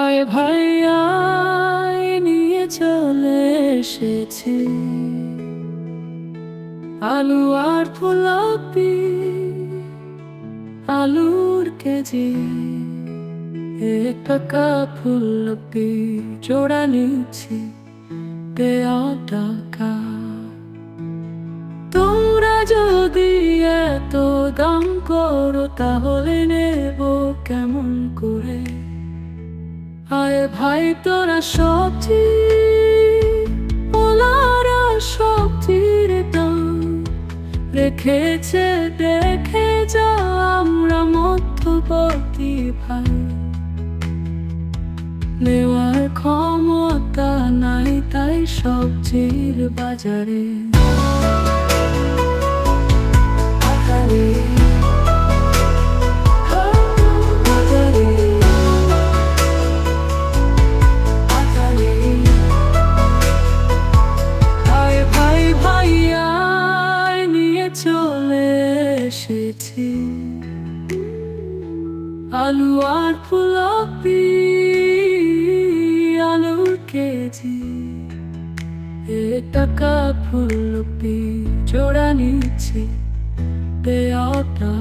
আয় ভাই আয় নিয়ে চলে এসেছি আলু আর ফুলকপি, আলুর কেজি 1 টাকা, ফুলকপি জোড়া নিচ্ছি 1.5 টাকা। তোমরা যদি এত দাম করো তাহলে নেব কেমন করে? আয় ভাই তোরা সবজি ওলারা সবজির দাম রেখেছে দেখে যা, আমরা মধ্যবর্তী ভাই নেওয়ার ক্ষমতা নাই, তাই সবজির বাজারে চলে এসেছি আলু আর ফুলকপি, আলুর কেজি 1 টাকা, ফুলকপি জোড়া নিচ্ছি 1.5 টাকা।